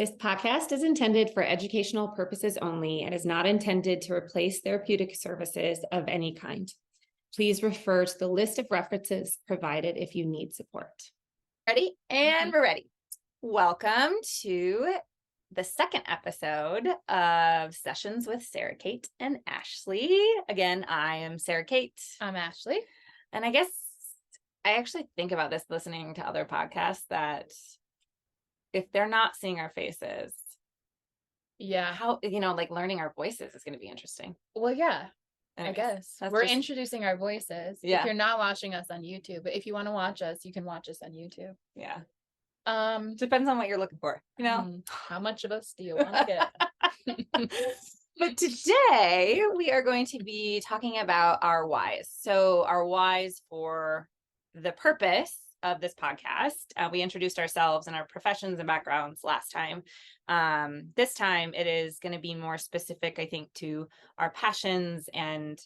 This podcast is intended for educational purposes only and is not intended to replace therapeutic services of any kind. Please refer to the list of references provided if you need support. Ready? And we're ready. Welcome to the second episode of Sessions with Sara Cate and Ashley. Again, I am Sara Cate. I'm Ashley. And I guess I actually think about this listening to other podcasts that if they're not seeing our faces, how, like learning our voices is going to be interesting. Well, yeah. Anyways, I guess we're introducing our voices. Yeah. If you're not watching us on YouTube, but if you want to watch us, you can watch us on YouTube. Yeah. Depends on what you're looking for, How much of us do you want to get? But today we are going to be talking about our whys. So our whys for the purpose of this podcast. We introduced ourselves and our professions and backgrounds last time. This time it is going to be more specific, I think, to our passions and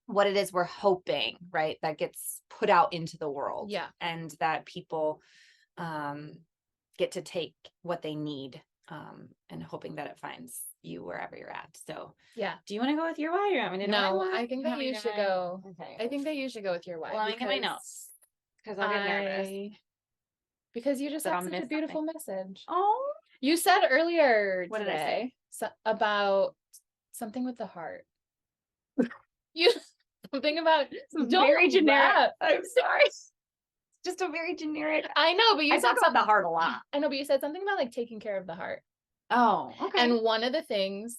what it is we're hoping, right, that gets put out into the world. Yeah. And that people get to take what they need, and hoping that it finds you wherever you're at. So yeah. Do you want to go with your why? Or you want me to No, I think that you should go. Okay. I think that you should go with your why. Well, let me get my notes. Because I'll get nervous. Because you just have such a beautiful message. Oh, you said earlier what today, did I say? About something with the heart. Something about very generic. Laugh. I'm sorry. Just a very generic. I know, but you talk about the heart a lot. I know, but you said something about like taking care of the heart. Oh, okay. And one of the things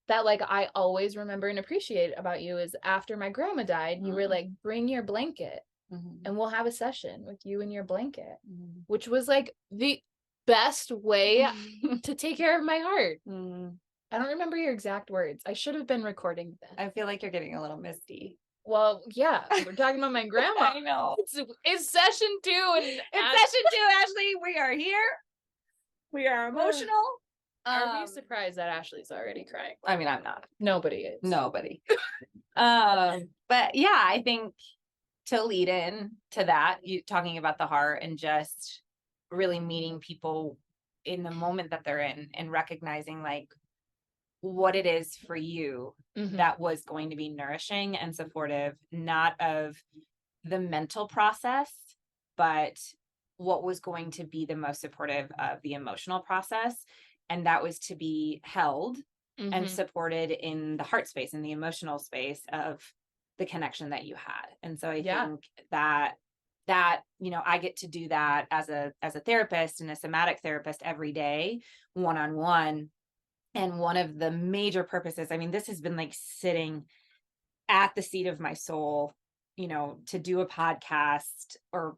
that like I always remember and appreciate about you is after my grandma died, you were like, bring your blanket. And we'll have a session with you and your blanket, which was like the best way to take care of my heart. I don't remember your exact words. I should have been recording this. I feel like you're getting a little misty. Well, yeah, we're talking about my grandma. I know. It's session 2. And it's session 2, Ashley. We are here. We are emotional. Are we surprised that Ashley's already crying? I mean, I'm not. Nobody is. Nobody. But yeah, I think to lead in to that, you talking about the heart and just really meeting people in the moment that they're in and recognizing like what it is for you that was going to be nourishing and supportive, not of the mental process, but what was going to be the most supportive of the emotional process. And that was to be held and supported in the heart space, in the emotional space of the connection that you had. And so I think that I get to do that as a therapist and a somatic therapist every day, one-on-one. And one of the major purposes, I mean, this has been like sitting at the seat of my soul, to do a podcast or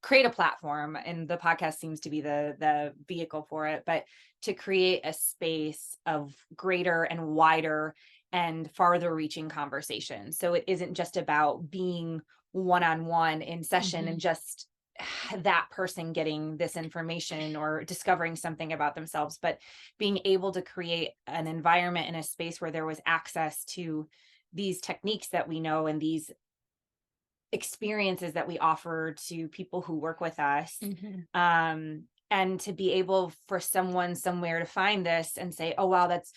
create a platform. And the podcast seems to be the vehicle for it, but to create a space of greater and wider and farther reaching conversation. So it isn't just about being one-on-one in session and just that person getting this information or discovering something about themselves, but being able to create an environment and a space where there was access to these techniques that we know and these experiences that we offer to people who work with us. And to be able for someone somewhere to find this and say, oh, wow, that's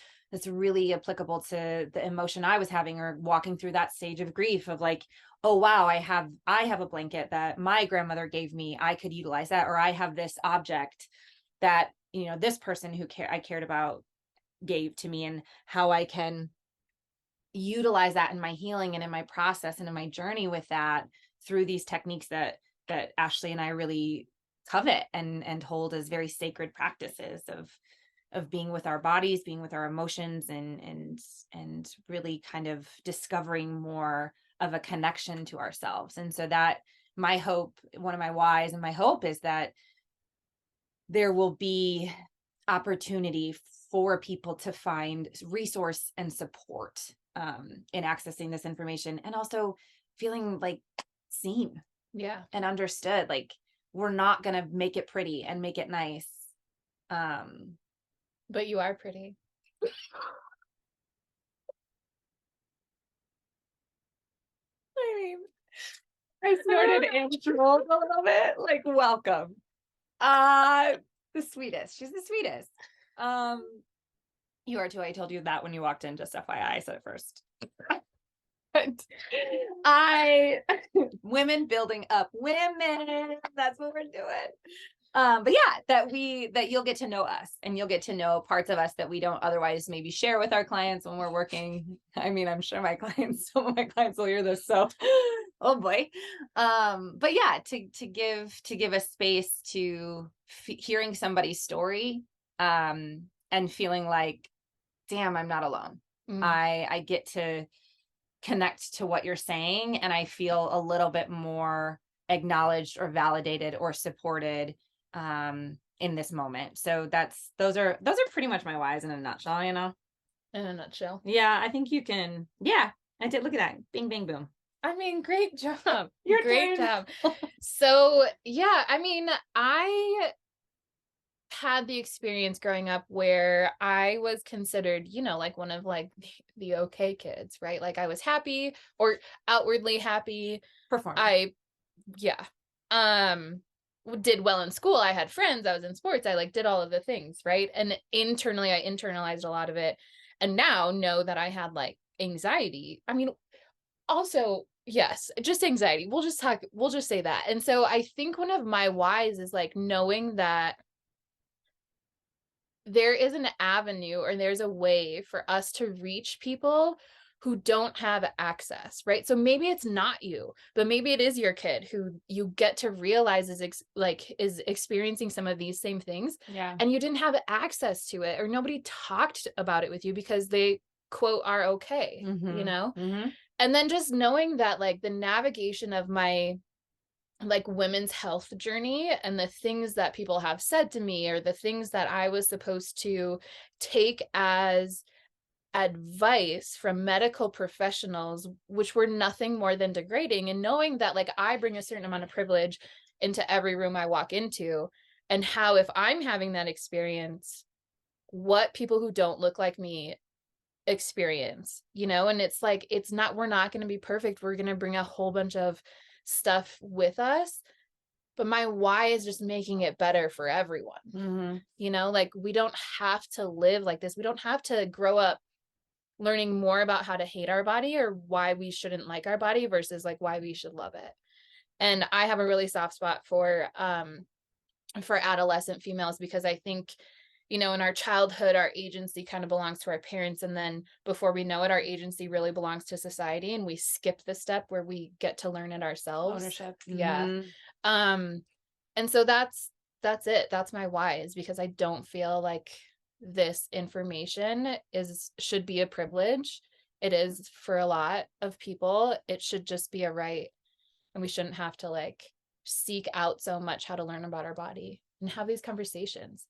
really applicable to the emotion I was having, or walking through that stage of grief of like, oh, wow, I have a blanket that my grandmother gave me. I could utilize that. Or I have this object that, this person who I cared about gave to me, and how I can utilize that in my healing and in my process and in my journey with that through these techniques that Ashley and I really covet and hold as very sacred practices of being with our bodies, being with our emotions, and really kind of discovering more of a connection to ourselves. And so that my hope, one of my whys and my hope is that there will be opportunity for people to find resource and support in accessing this information, and also feeling like seen and understood. Like, we're not going to make it pretty and make it nice. But you are pretty. I mean, I snorted and drooled a little bit. Like, welcome. the sweetest. She's the sweetest. You are too. I told you that when you walked in, just FYI, I said it first. Women building up women. That's what we're doing. But yeah, that you'll get to know us and you'll get to know parts of us that we don't otherwise maybe share with our clients when we're working. I mean, I'm sure some of my clients will hear this, so oh boy. But yeah, to give a space to hearing somebody's story, and feeling like, damn, I'm not alone. I get to connect to what you're saying, and I feel a little bit more acknowledged or validated or supported in this moment. So those are pretty much my whys in a nutshell, In a nutshell. Yeah, I think you can. Yeah, I did. Look at that. Bing, bang, boom. I mean, great job. Your Great turn. job. So yeah, I mean, I had the experience growing up where I was considered, like one of like the okay kids, right? Like I was happy or outwardly happy. Perform. Did well in school. I had friends. I was in sports. I like did all of the things, right? And internally, I internalized a lot of it, and now know that I had like anxiety. I mean, also, yes, just anxiety. We'll just say that. And so I think one of my whys is like knowing that there is an avenue or there's a way for us to reach people who don't have access, right? So maybe it's not you, but maybe it is your kid who you get to realize is experiencing some of these same things. Yeah. And you didn't have access to it, or nobody talked about it with you because they quote are okay, And then just knowing that like the navigation of my like women's health journey and the things that people have said to me, or the things that I was supposed to take as advice from medical professionals, which were nothing more than degrading, and knowing that like I bring a certain amount of privilege into every room I walk into, and how if I'm having that experience, what people who don't look like me experience, and it's like, we're not going to be perfect. We're going to bring a whole bunch of stuff with us, but my why is just making it better for everyone. Like we don't have to live like this. We don't have to grow up learning more about how to hate our body or why we shouldn't like our body versus like why we should love it. And I have a really soft spot for adolescent females, because I think, in our childhood, our agency kind of belongs to our parents. And then before we know it, our agency really belongs to society. And we skip the step where we get to learn it ourselves. Ownership. Yeah. And so that's it. That's my why, is because I don't feel like this information should be a privilege. It is for a lot of people. It should just be a right. And we shouldn't have to like seek out so much how to learn about our body and have these conversations.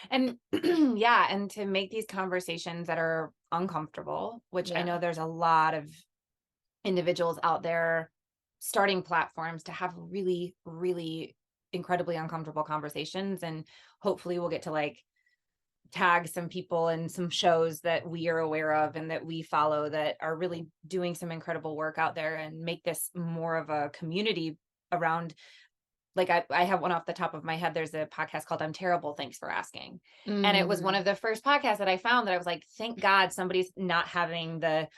And yeah, and to make these conversations that are uncomfortable, which I know there's a lot of individuals out there starting platforms to have really, really incredibly uncomfortable conversations. And hopefully we'll get to like tag some people in some shows that we are aware of and that we follow that are really doing some incredible work out there, and make this more of a community around. Like I have one off the top of my head. There's a podcast called I'm Terrible, Thanks for Asking. And it was one of the first podcasts that I found that I was like, thank God somebody's not having the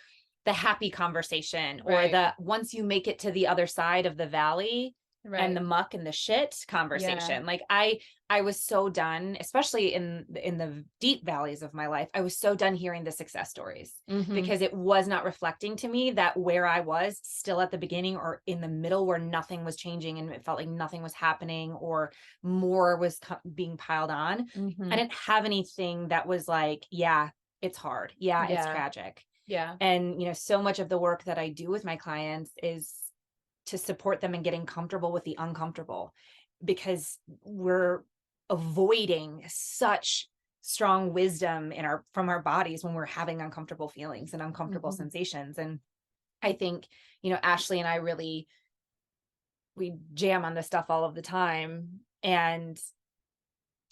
happy conversation, or the once you make it to the other side of the valley and the muck and the shit conversation. Like I was so done, especially in the deep valleys of my life. I was so done hearing the success stories, because it was not reflecting to me that where I was still at the beginning or in the middle, where nothing was changing and it felt like nothing was happening or more was being piled on. I didn't have anything that was like, yeah, it's hard. Yeah, it's tragic. Yeah. And, so much of the work that I do with my clients is to support them in getting comfortable with the uncomfortable, because we're avoiding such strong wisdom from our bodies when we're having uncomfortable feelings and uncomfortable sensations. And I think, Ashley and I we jam on this stuff all of the time, and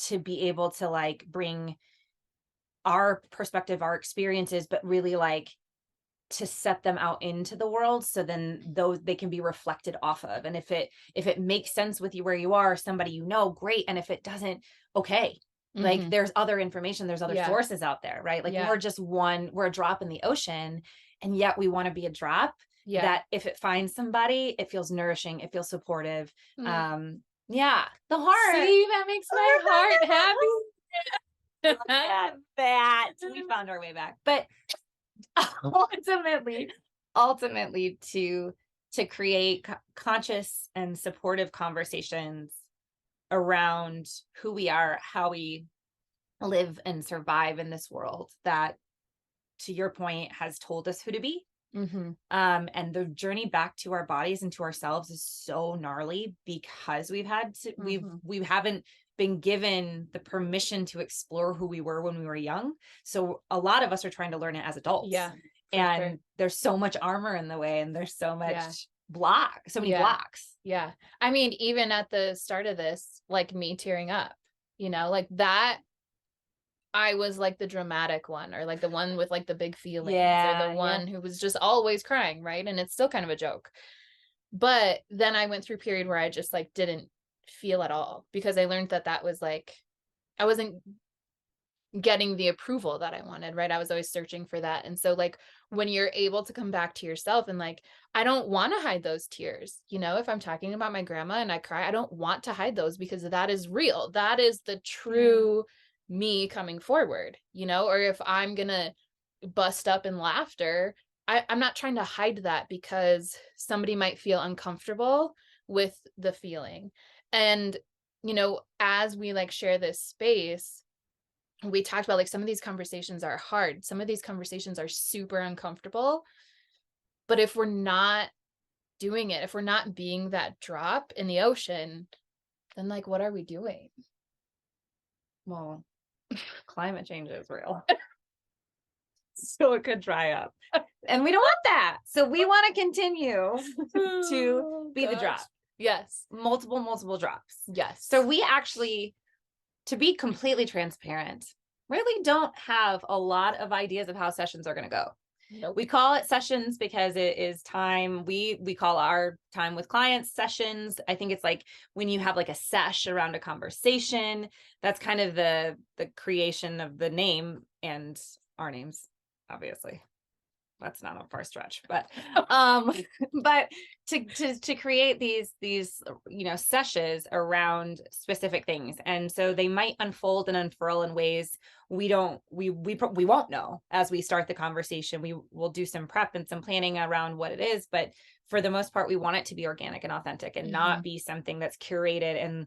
to be able to like bring our perspective, our experiences, but really like to set them out into the world. So then those they can be reflected off of. And if it makes sense with you where you are, somebody, you know, great. And if it doesn't, okay. Like Mhm. there's other information, there's other Yeah. sources out there, right? Like Yeah. we're a drop in the ocean, and yet we want to be a drop Yeah. that if it finds somebody, it feels nourishing, it feels supportive. Yeah, the heart. See, that makes my heart happy. Look at that. We found our way back. But ultimately to create conscious and supportive conversations around who we are, how we live and survive in this world that, to your point, has told us who to be. Mhm. And the journey back to our bodies and to ourselves is so gnarly because we haven't been given the permission to explore who we were when we were young. So a lot of us are trying to learn it as adults. Yeah. And sure. there's so much armor in the way, and there's so much so many Yeah. blocks. Yeah. I mean, even at the start of this, like me tearing up, you know, like that, I was like the dramatic one, or like the one with like the big feelings, or the one who was just always crying, right? And it's still kind of a joke. But then I went through a period where I just like didn't feel at all, because I learned that was like, I wasn't getting the approval that I wanted, right? I was always searching for that. And so like when you're able to come back to yourself and like, I don't want to hide those tears, you know, if I'm talking about my grandma and I cry, I don't want to hide those, because that is real. That is the true me coming forward, you know. Or if I'm gonna bust up in laughter, I'm not trying to hide that because somebody might feel uncomfortable with the feeling. And, you know, as we like share this space, we talked about like some of these conversations are hard. Some of these conversations are super uncomfortable. But if we're not doing it, if we're not being that drop in the ocean, then like, what are we doing? Well, climate change is real. So it could dry up. And we don't want that. So we want to continue to be the drop. Yes. Multiple drops. Yes. So we actually, to be completely transparent, really don't have a lot of ideas of how sessions are going to go. Nope. We call it sessions because it is time. We call our time with clients sessions. I think it's like when you have like a sesh around a conversation, that's kind of the creation of the name and our names, obviously. That's not a far stretch, but to create these you know, sessions around specific things. And so they might unfold and unfurl in ways we won't know as we start the conversation. We will do some prep and some planning around what it is, but for the most part we want it to be organic and authentic, and not be something that's curated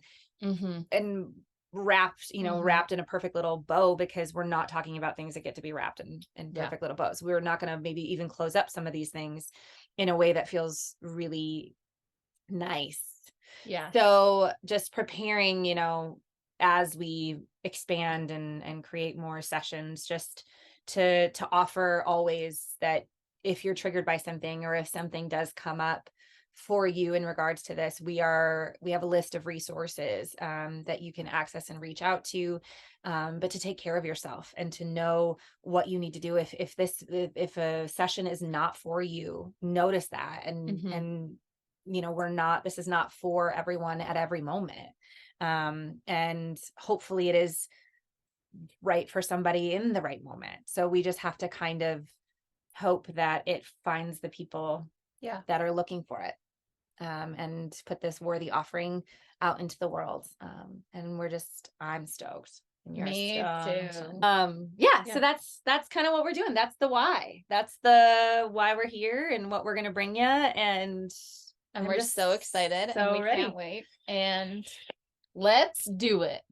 and wrapped, you know, wrapped in a perfect little bow, because we're not talking about things that get to be wrapped in perfect little bows. We're not going to maybe even close up some of these things in a way that feels really nice. Yeah. So just preparing, you know, as we expand and create more sessions, just to offer always that if you're triggered by something, or if something does come up for you in regards to this, we have a list of resources that you can access and reach out to, but to take care of yourself and to know what you need to do. If a session is not for you, notice that, and you know, this is not for everyone at every moment, and hopefully it is right for somebody in the right moment. So we just have to kind of hope that it finds the people that are looking for it, and put this worthy offering out into the world. And I'm stoked. And you're Me stoked. too. So that's kind of what we're doing. That's the why. That's the why we're here and what we're gonna bring you. And we're so excited, and we ready. can't wait. And let's do it.